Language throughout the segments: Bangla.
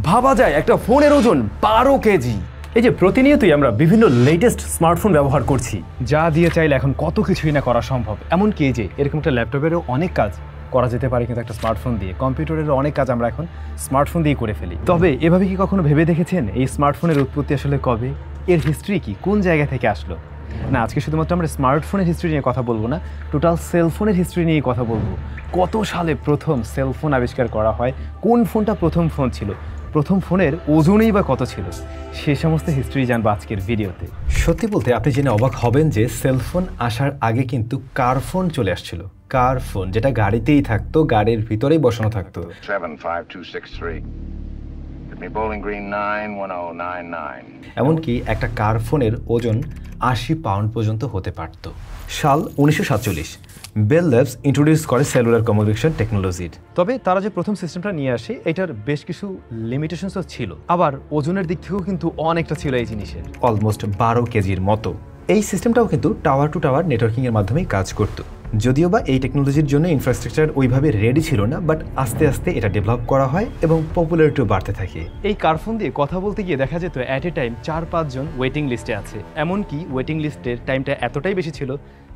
ভাবা যায় একটা ফোনের ওজন 12 কেজি। এই যে প্রতিনিয়তই আমরা বিভিন্ন লেটেস্ট স্মার্টফোন ব্যবহার করছি, যা দিয়ে চাইলে এখন কত কিছুই না করা সম্ভব। এমনকি এই যে এরকম একটা ল্যাপটপেরও অনেক কাজ করা যেতে পারে কিন্তু একটা স্মার্টফোন দিয়ে, কম্পিউটারেরও অনেক কাজ আমরা এখন স্মার্টফোন দিয়ে করে ফেলি। তবে এভাবে কি কখনো ভেবে দেখেছেন এই স্মার্টফোনের উৎপত্তি আসলে কবে, এর হিস্ট্রি কি, কোন জায়গা থেকে আসলো? না, আজকে শুধুমাত্র আমরা স্মার্টফোনের হিস্ট্রি নিয়ে কথা বলবো না, টোটাল সেলফোনের হিস্ট্রি নিয়ে কথা বলবো। কত সালে প্রথম সেলফোন আবিষ্কার করা হয়, কোন ফোনটা প্রথম ফোন ছিল, প্রথম ফোনের ওজনই বা কত ছিল, সে সমস্ত হিস্ট্রি জানবো আজকের ভিডিওতে। সত্যি বলতে আপনি জেনে অবাক হবেন যে সেলফোন আসার আগে কিন্তু কার ফোন চলে আসছিল। কার ফোন, যেটা গাড়িতেই থাকতো, গাড়ির ভিতরেই বসানো থাকতো। 75263 Bowling Green 91099 এমনকি একটা কার ফোনের ওজন 80 পাউন্ড পর্যন্ত হতে পারত। সাল 1947 বেল ল্যাবস ইন্ট্রোডিউস করে সেলুলার কমিউনিকেশন টেকনোলজির। তবে তারা যে প্রথম সিস্টেমটা নিয়ে আসে এটার বেশ কিছু লিমিটেশনসও ছিল, আবার ওজনের দিক থেকেও কিন্তু অনেকটা ছিল এই জিনিসের, অলমোস্ট 12 কেজির মতো। এই সিস্টেমটাও কিন্তু টাওয়ার টু টাওয়ার নেটওয়ার্কিং এর মাধ্যমেই কাজ করত। যদিও বা এই টেকনোলজির জন্য ইনফ্রাস্ট্রাকচার ওইভাবে রেডি ছিল না, বাট আস্তে আস্তে এটা ডেভেলপ করা হয় এবং পপুলারিটিও বাড়তে থাকে। এই কারফোন দিয়ে কথা বলতে গিয়ে দেখা যেত অ্যাট এ টাইম 4-5 জন ওয়েটিং লিস্টে আছে। এমনকি ওয়েটিং লিস্টের টাইমটা এতটাই বেশি ছিল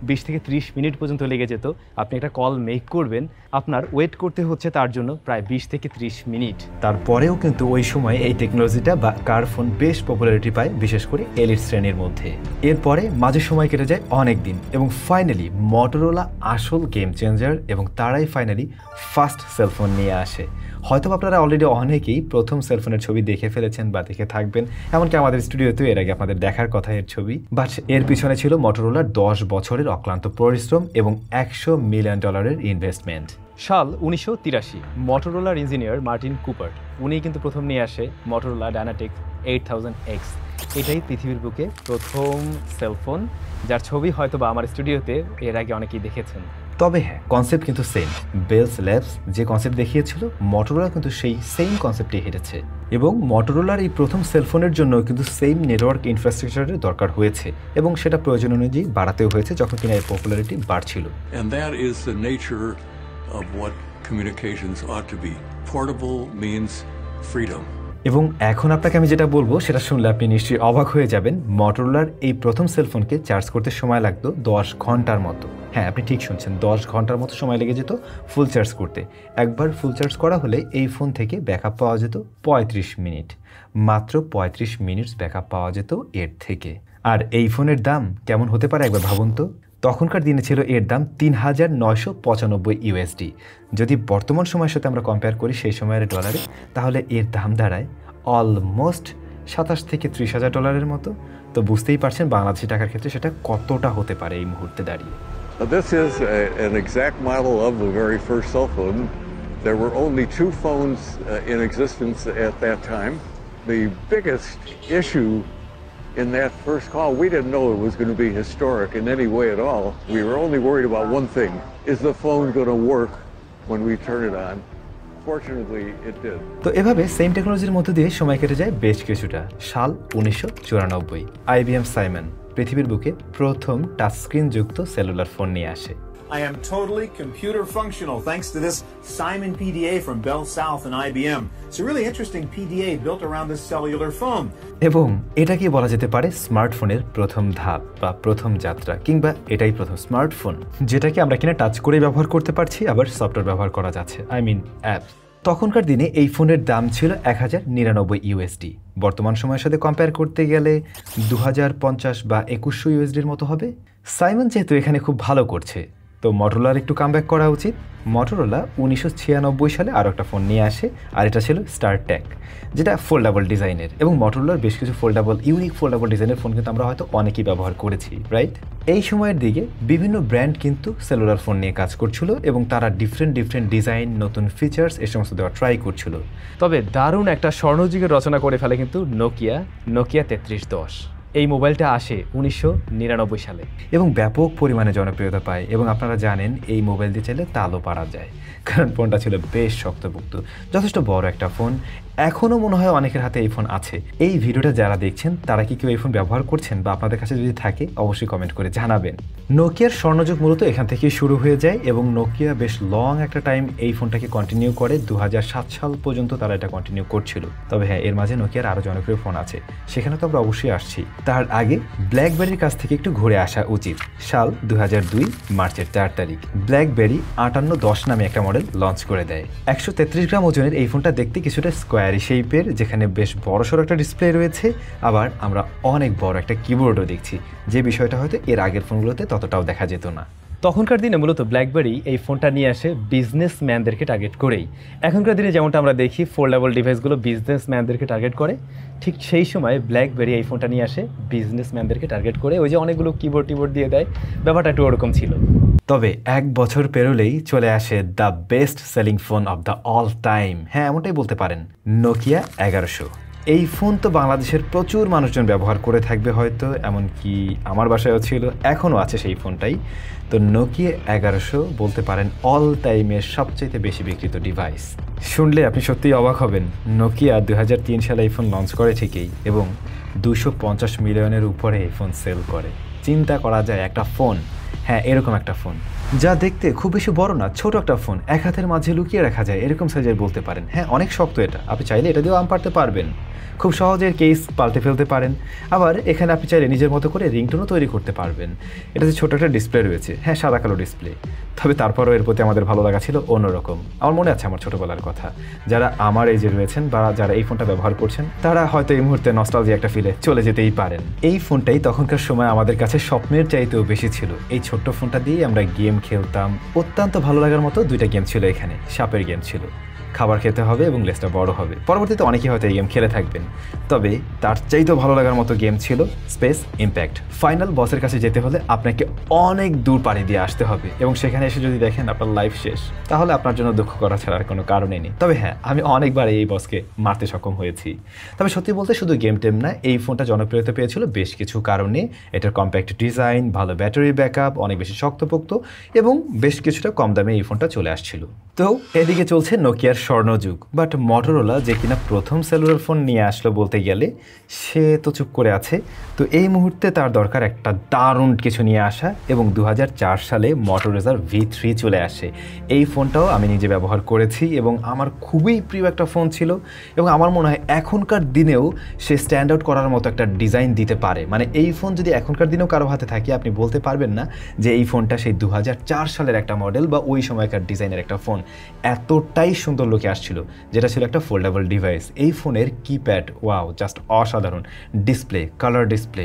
20 থেকে 30 মিনিট পর্যন্ত লেগে যেত। আপনি একটা কল মেক করবেন, আপনার ওয়েট করতে হচ্ছে তার জন্য প্রায় 20 থেকে 30 মিনিট। তারপরেও কিন্তু ওই সময় এই টেকনোলজিটা বা কারফোন বেশ পপুলারিটি পায়, বিশেষ করে এলিট শ্রেণীর মধ্যে। এরপরে মাঝে সময় কেটে যায় অনেক দিন এবং ফাইনালি মটোরোলা আসল গেম চেঞ্জার এবং তারাই ফাইনালি ফার্স্ট সেলফোন নিয়ে আসে। হয়তো আপনারা অলরেডি অনেকেই প্রথম সেলফোনের ছবি দেখে ফেলেছেন বা দেখে থাকবেন, এমনকি আমাদের স্টুডিওতেও এর আগে আপনাদের দেখার কথা এর ছবি। বাট এর পিছনে ছিল মটোরোলার 10 বছরের অক্লান্ত পরিশ্রম এবং $100 মিলিয়ন ইনভেস্টমেন্ট। সাল 1983 মটোরোলার ইঞ্জিনিয়ার মার্টিন কুপার, উনি কিন্তু প্রথম নিয়ে আসে মটোরোলা ডায়নাটিক্স 8000X। এটাই পৃথিবীর বুকে প্রথম সেলফোন, যার ছবি হয়তো বা আমার স্টুডিওতে এর আগে অনেকেই দেখেছেন। তবে হ্যাঁ, কনসেপ্ট কিন্তু সেম। বেলস ল্যাবস যে কনসেপ্ট দেখিয়েছিল, মটোরোলা কিন্তু সেই সেম কনসেপ্টে হেঁটেছে। এবং মটোরোলার এই প্রথম সেলফোনের জন্য কিন্তু সেম নেটওয়ার্ক ইনফ্রাস্ট্রাকচারের দরকার হয়েছে এবং সেটা প্রয়োজন অনুযায়ী বাড়াতেও হয়েছে যখন কিনা এর পপুলারিটি বাড়ছিল। And that is the nature of what communications ought to be. Portable means freedom. এবং এখন আপনাকে আমি যেটা বলবো সেটা শুনলে আপনি নিশ্চয়ই অবাক হয়ে যাবেন। মটোরোলার এই প্রথম সেলফোনকে চার্জ করতে সময় লাগতো 10 ঘন্টার মতো। হ্যাঁ, আপনি ঠিক শুনছেন, 10 ঘন্টার মতো সময় লেগে যেত ফুল চার্জ করতে। একবার ফুল চার্জ করা হলে এই ফোন থেকে ব্যাকআপ পাওয়া যেত 35 মিনিট। মাত্র 35 মিনিট ব্যাকআপ পাওয়া যেত এর থেকে। আর এই ফোনের দাম কেমন হতে পারে একবার ভাবুন তো। তখনকার দিনে ছিল এর দাম $3995। যদি বর্তমান সময়ের সাথে আমরা কম্পেয়ার করি সেই সময়ের ডলারে, তাহলে এর দাম দাঁড়ায় অলমোস্ট $27,000 থেকে $30,000 মতো। তো বুঝতেই পারছেন বাংলাদেশি টাকার ক্ষেত্রে সেটা কতটা হতে পারে এই মুহূর্তে দাঁড়িয়ে। This is an exact model of the very first cell phone. There were only 2 phones in existence at that time. The biggest issue in that first call, we didn't know it was going to be historic in any way at all. We were only worried about one thing: is the phone going to work when we turn it on? Fortunately, it did. তো এভাবে সেম টেকনোলজির মধ্যে দিয়ে সময় কেটে যায় বেশ কিছুটা। সাল 1994 IBM সাইমন পৃথিবীর বুকে প্রথম টাচ স্ক্রিন যুক্ত সেলুলার ফোন নিয়ে আসে। I am totally computer functional thanks to this Simon PDA from Bell South and IBM. It's a really interesting PDA built around this cellular phone. এবং এটাকে বলা যেতে পারে স্মার্টফোনের প্রথম ধাপ বা প্রথম যাত্রা, কিংবা এটাই প্রথম স্মার্টফোন যেটাকে আমরা কিনা টাচ করে ব্যবহার করতে পারছি, আবার সফটওয়্যার ব্যবহার করা যাচ্ছে, আই মিন অ্যাপ। তখনকার দিনে এই ফোনের দাম ছিল $1099। বর্তমান সময়ের সাথে কম্পেয়ার করতে গেলে 2050 বা 2100 USDর মতো হবে। সাইমন যেহেতু এখানে খুব ভালো করছে, তো মটোরোলার একটু কামব্যাক করা উচিত। মটোরোলা 1996 সালে আরও একটা ফোন নিয়ে আসে, আর এটা ছিল স্টারটেক, যেটা ফোল্ডাবল ডিজাইনের। এবং মটোরোলার বেশ কিছু ইউনিক ফোল্ডাবল ডিজাইনের ফোন কিন্তু আমরা হয়তো অনেকেই ব্যবহার করেছি, রাইট? এই সময়ের দিকে বিভিন্ন ব্র্যান্ড কিন্তু সেলুলার ফোন নিয়ে কাজ করছিল এবং তারা ডিফারেন্ট ডিজাইন, নতুন ফিচার্স এ সমস্ত দেওয়া ট্রাই করছিল। তবে দারুণ একটা স্বর্ণযুগের রচনা করে ফেলে কিন্তু নোকিয়া 3310। এই মোবাইলটা আসে 1999 সালে এবং ব্যাপক পরিমাণে জনপ্রিয়তা পায় এবং আপনারা জানেন এই মোবাইল দিয়ে চাইলে তালও পারা যায়, কারণ ফোনটা ছিল বেশ শক্তপোক্ত, যথেষ্ট বড় একটা ফোন। এখনও মনে হয় অনেকের হাতে এই ফোন আছে। এই ভিডিওটা যারা দেখছেন তারা কি কেউ এই ফোন ব্যবহার করছেন বা আপনাদের কাছে যদি থাকে অবশ্যই কমেন্ট করে জানাবেন। নোকিয়ার স্বর্ণযুগ মূলত এখান থেকেই শুরু হয়ে যায় এবং নোকিয়া বেশ লং একটা টাইম এই ফোনটাকে কন্টিনিউ করে। 2007 সাল পর্যন্ত তারা এটা কন্টিনিউ করছিল। তবে হ্যাঁ, এর মাঝে নোকিয়ার আরও জনপ্রিয় ফোন আছে, সেখানে তো আমরা অবশ্যই আসছি। তার আগে ব্ল্যাকবেরির কাছ থেকে একটু ঘুরে আসা উচিত। সাল 2002 মার্চের 4 তারিখ ব্ল্যাকবেরি 5810 নামে একটা মডেল লঞ্চ করে দেয়। 133 গ্রাম ওজনের এই ফোনটা দেখতে কিছুটা স্কোয়ারি শেপের, যেখানে বেশ বড়সড় একটা ডিসপ্লে রয়েছে, আবার আমরা অনেক বড় একটা কিবোর্ডও দেখছি, যে বিষয়টা হয়তো এর আগের ফোনগুলোতে ততটাও দেখা যেত না। তখনকার দিনে মূলত ব্ল্যাকবেরি এই ফোনটা নিয়ে আসে বিজনেসম্যানদেরকে টার্গেট করেই। এখনকার দিনে যেমনটা আমরা দেখি ফোল্ডেবল ডিভাইসগুলো বিজনেসম্যানদেরকে টার্গেট করে, ঠিক সেই সময় ব্ল্যাকবেরি এই ফোনটা নিয়ে আসে বিজনেসম্যানদেরকে টার্গেট করে। ওই যে অনেকগুলো কিবোর্ড দিয়ে দেয়, ব্যাপারটা একটু ওরকম ছিল। তবে 1 বছর পেরোলেই চলে আসে the best selling phone off the all time, হ্যাঁ এমনটাই বলতে পারেন, নোকিয়া 1100। এই ফোন তো বাংলাদেশের প্রচুর মানুষজন ব্যবহার করে থাকবে হয়তো, এমনকি আমার বাসায়ও ছিল, এখনও আছে সেই ফোনটাই। তো নোকিয়া 1100 বলতে পারেন অল টাইমের সবচেয়ে বেশি বিক্রিত ডিভাইস। শুনলে আপনি সত্যিই অবাক হবেন, নোকিয়া 2003 সালে এই ফোন লঞ্চ করে ঠিকই এবং 250 মিলিয়নের উপরে এই ফোন সেল করে। চিন্তা করা যায় একটা ফোন, হ্যাঁ এরকম একটা ফোন যা দেখতে খুব বেশি বড় না, ছোট একটা ফোন, এক হাতের মাঝে লুকিয়ে রাখা যায় এরকম সাইজের বলতে পারেন। হ্যাঁ অনেক শক্ত এটা, আপনি চাইলে এটা দিয়েও আম পারতে পারবেন, খুব সহজে কেস পাল্টে ফেলতে পারেন। আবার এখানে আপনি চাইলে নিজের মতো করে রিংটোনও তৈরি করতে পারবেন। এটাতে ছোট একটা ডিসপ্লে রয়েছে, হ্যাঁ সাদা কালো ডিসপ্লে, তবে তারপরও এর প্রতি আমাদের ভালো লাগা ছিল অন্যরকম। আমার মনে আছে আমার ছোটোবেলার কথা, যারা আমার এই যে রয়েছেন বা যারা এই ফোনটা ব্যবহার করছেন তারা হয়তো এই মুহূর্তে নস্টালজিয়া একটা ফিলে চলে যেতেই পারেন। এই ফোনটাই তখনকার সময় আমাদের কাছে স্বপ্নের চাইতেও বেশি ছিল। এই ছোট্ট ফোনটা দিয়েই আমরা গেম খেলতাম, অত্যন্ত ভালো লাগার মতো 2টা গেম ছিল এখানে। সাপের গেম ছিল, খাবার খেতে হবে এবং লেজটা বড় হবে, পরবর্তীতে অনেকেই হয়তো এই গেম খেলে থাকবেন। তবে তার চাইতেও ভালো লাগার মতো গেম ছিল স্পেস ইম্প্যাক্ট। ফাইনাল বসের কাছে যেতে হলে আপনাকে অনেক দূর পাড়ি দিয়ে আসতে হবে এবং সেখানে এসে যদি দেখেন আপনার লাইফ শেষ, তাহলে আপনার জন্য দুঃখ করা ছাড়া আর কোনো কারণই নেই। তবে হ্যাঁ, আমি অনেকবার এই বসকে মারতে সক্ষম হয়েছি। তবে সত্যি বলতে শুধু গেম টেম না, এই ফোনটা জনপ্রিয়তা পেয়েছিল বেশ কিছু কারণে। এটার কম্প্যাক্ট ডিজাইন, ভালো ব্যাটারি ব্যাকআপ, অনেক বেশি শক্তপোক্ত এবং বেশ কিছুটা কম দামে এই ফোনটা চলে আসছিল। তো এদিকে চলছে নোকিয়ার স্বর্ণযুগ, বাট মটোরোলা যে কিনা প্রথম সেলুলার ফোন নিয়ে আসলো বলতে গেলে, সে তো চুপ করে আছে। তো এই মুহূর্তে তার দরকার একটা দারুণ কিছু নিয়ে আসা এবং 2004 সালে মটোরোলা V3 চলে আসে। এই ফোনটাও আমি নিজে ব্যবহার করেছি এবং আমার খুবই প্রিয় একটা ফোন ছিল এবং আমার মনে হয় এখনকার দিনেও সে স্ট্যান্ড আউট করার মতো একটা ডিজাইন দিতে পারে। মানে এই ফোন যদি এখনকার দিনেও কারো হাতে থাকে, আপনি বলতে পারবেন না যে এই ফোনটা সেই 2004 সালের একটা মডেল বা ওই সময়কার ডিজাইনের একটা ফোন। এতটাই সুন্দর লোকে আসছিল, যেটা ছিল একটা ফোল্ডেবল ডিভাইস। এই ফোনের কিপ্যাড ওয়াও, জাস্ট অসাধারণ, ডিসপ্লে, কালার ডিসপ্লে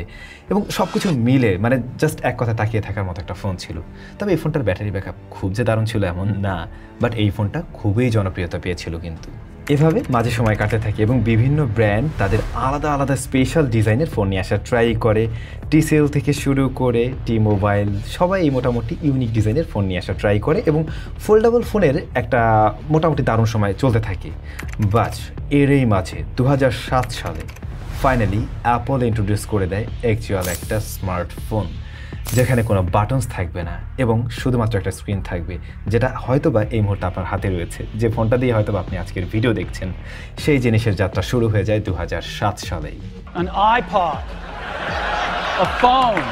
এবং সব কিছু মিলে মানে জাস্ট এক কথা তাকিয়ে থাকার মতো একটা ফোন ছিল। তবে এই ফোনটার ব্যাটারি ব্যাকআপ খুব যে দারুণ ছিল এমন না, বাট এই ফোনটা খুবই জনপ্রিয়তা পেয়েছিল। কিন্তু এভাবে মাঝে সময় কাটতে থাকে এবং বিভিন্ন ব্র্যান্ড তাদের আলাদা আলাদা স্পেশাল ডিজাইনের ফোন নিয়ে আসার ট্রাই করে। টিসেল থেকে শুরু করে টি-মোবাইল সবাই এই মোটামুটি ইউনিক ডিজাইনের ফোন নিয়ে আসার ট্রাই করে এবং ফোল্ডেবল ফোনের একটা মোটামুটি দারুণ সময় চলতে থাকে। বাট এরই মাঝে 2007 সালে ফাইনালি অ্যাপল ইন্ট্রোডিউস করে দেয় অ্যাকচুয়াল একটা স্মার্টফোন, যেখানে কোনো বাটনস থাকবে না এবং শুধুমাত্র একটা স্ক্রিন থাকবে, যেটা হয়তোবা এই মুহূর্তে আপনার হাতে রয়েছে। যে ফোনটা দিয়ে হয়তোবা আপনি আজকের ভিডিও দেখছেন, সেই জিনিসের যাত্রা শুরু হয়ে যায় 2007 সালেই। An iPod, a phone.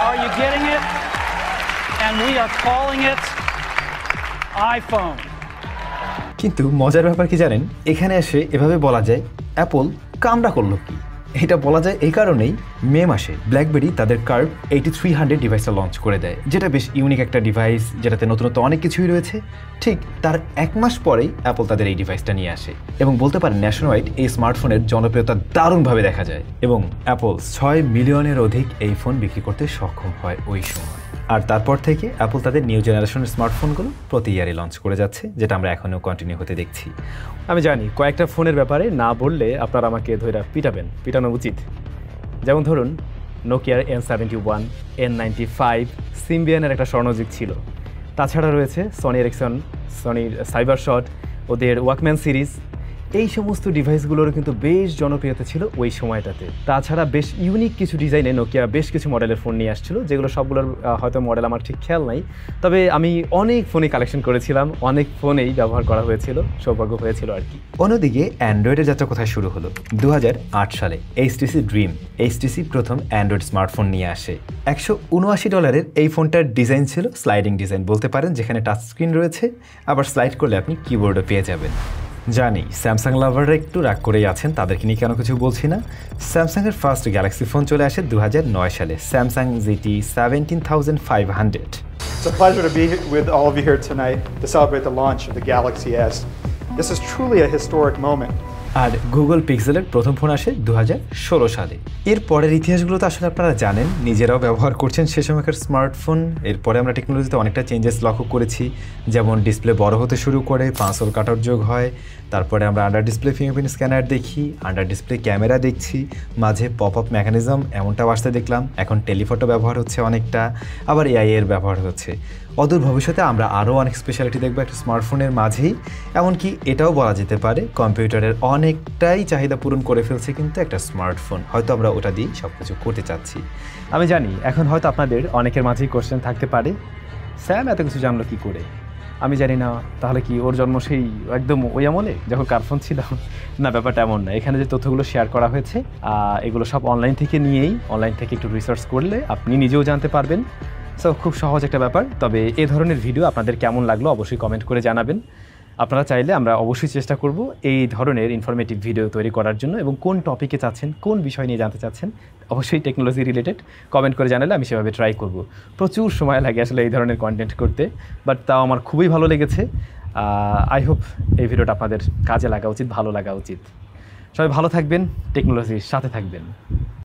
Are you getting it? And we are calling it iPhone. কিন্তু মজার ব্যাপার কি জানেন, এখানে এসে এভাবে বলা যায় অ্যাপল কামড়া করলো কি। এটা বলা যায় এই কারণেই, মে মাসে ব্ল্যাকবেরি তাদের কার্ভ 8300 ডিভাইসটা লঞ্চ করে দেয়, যেটা বেশ ইউনিক একটা ডিভাইস, যেটাতে নতুনত্ব অনেক কিছুই রয়েছে। ঠিক তার 1 মাস পরেই অ্যাপল তাদের এই ডিভাইসটা নিয়ে আসে এবং বলতে পারেন ন্যাশনালওয়াইড এই স্মার্টফোনের জনপ্রিয়তা দারুণভাবে দেখা যায় এবং অ্যাপল 6 মিলিয়নের অধিক এই ফোন বিক্রি করতে সক্ষম হয় ওই সময়। আর তারপর থেকে অ্যাপল তাদের নিউ জেনারেশনের স্মার্টফোনগুলো প্রতি ইয়ারে লঞ্চ করে যাচ্ছে, যেটা আমরা এখনও কন্টিনিউ হতে দেখছি। আমি জানি কয়েকটা ফোনের ব্যাপারে না বললে আপনারা আমাকে ধরে পিটানো উচিত। যেমন ধরুন নোকিয়ার N71, N95, সিম্বিয়ানের একটা স্বর্ণযুগ ছিল। তাছাড়া রয়েছে সনি এরিকসন, সনির সাইবার শট, ওদের ওয়াকম্যান সিরিজ, এই সমস্ত ডিভাইসগুলোরও কিন্তু বেশ জনপ্রিয়তা ছিল ওই সময়টাতে। তাছাড়া বেশ ইউনিক কিছু ডিজাইনে নোকিয়া বেশ কিছু মডেলের ফোন নিয়ে আসছিল, যেগুলো সবগুলোর হয়তো মডেল আমার ঠিক খেয়াল নাই, তবে আমি অনেক ফোনই কালেকশন করেছিলাম, অনেক ফোনেই ব্যবহার করা হয়েছিল, সৌভাগ্য হয়েছিল আর কি। অন্যদিকে অ্যান্ড্রয়েডের যাত্রা কোথায় শুরু হলো? 2008 সালে HTC ড্রিম, HTC প্রথম অ্যান্ড্রয়েড স্মার্টফোন নিয়ে আসে। $179 এই ফোনটার ডিজাইন ছিল স্লাইডিং ডিজাইন বলতে পারেন, যেখানে টাচ স্ক্রিন রয়েছে, আবার স্লাইড করলে আপনি কিবোর্ডও পেয়ে যাবেন। জানি স্যামসাং লাভাররা একটু রাগ করেই আছেন, তাদেরকে নিয়ে কেন কিছু বলছি না। স্যামসাংয়ের ফার্স্ট গ্যালাক্সি ফোন চলে আসে 2009 সালে, Samsung ZT 17500। It's a pleasure to be with all of you here tonight to celebrate the launch of the Galaxy S. This is truly a historic moment. আর গুগল পিক্সেলের প্রথম ফোন আসে 2016 সালে। এর পরের ইতিহাসগুলো তো আসলে আপনারা জানেন, নিজেরাও ব্যবহার করছেন সে সময়কার স্মার্টফোন। এরপরে আমরা টেকনোলজিতে অনেকটা চেঞ্জেস লক্ষ্য করেছি, যেমন ডিসপ্লে বড় হতে শুরু করে, পাঁচল কাটার যোগ হয়, তারপরে আমরা আন্ডার ডিসপ্লে ফিঙ্গারপ্রিন্ট স্ক্যানার দেখি, আন্ডার ডিসপ্লে ক্যামেরা দেখছি, মাঝে পপ আপ মেকানিজম এমনটাও আসতে দেখলাম, এখন টেলিফটো ব্যবহার হচ্ছে অনেকটা, আবার এআই এর ব্যবহার হচ্ছে। অদূর ভবিষ্যতে আমরা আরও অনেক স্পেশালিটি দেখবো একটা স্মার্টফোনের মাঝেই। এমনকি এটাও বলা যেতে পারে কম্পিউটারের অনেকটাই চাহিদা পূরণ করে ফেলছে কিন্তু একটা স্মার্টফোন, হয়তো আমরা ওটা দিয়ে সব কিছু করতে চাচ্ছি। আমি জানি এখন হয়তো আপনাদের অনেকের মাঝেই কোশ্চেন থাকতে পারে, স্যাম এত কিছু জানলো কী করে? আমি জানি না, তাহলে কি ওর জন্ম সেই একদম ওই আমলে যখন কার্ফোন ছিল? না, ব্যাপারটা এমন না। এখানে যে তথ্যগুলো শেয়ার করা হয়েছে এগুলো সব অনলাইন থেকে নিয়েই, অনলাইন থেকে একটু রিসার্চ করলে আপনি নিজেও জানতে পারবেন। সো খুব সহজ একটা ব্যাপার। তবে এ ধরনের ভিডিও আপনাদের কেমন লাগলো অবশ্যই কমেন্ট করে জানাবেন। আপনারা চাইলে আমরা অবশ্যই চেষ্টা করব এই ধরনের ইনফরমেটিভ ভিডিও তৈরি করার জন্য, এবং কোন টপিকে চাচ্ছেন, কোন বিষয় নিয়ে জানতে চাচ্ছেন অবশ্যই টেকনোলজি রিলেটেড কমেন্ট করে জানালে আমি সেভাবে ট্রাই করব। প্রচুর সময় লাগে আসলে এই ধরনের কন্টেন্ট করতে, বাট তাও আমার খুবই ভালো লেগেছে। আই হোপ এই ভিডিওটা আপনাদের কাজে লাগা উচিত, ভালো লাগা উচিত। সবাই ভালো থাকবেন, টেকনোলজির সাথে থাকবেন।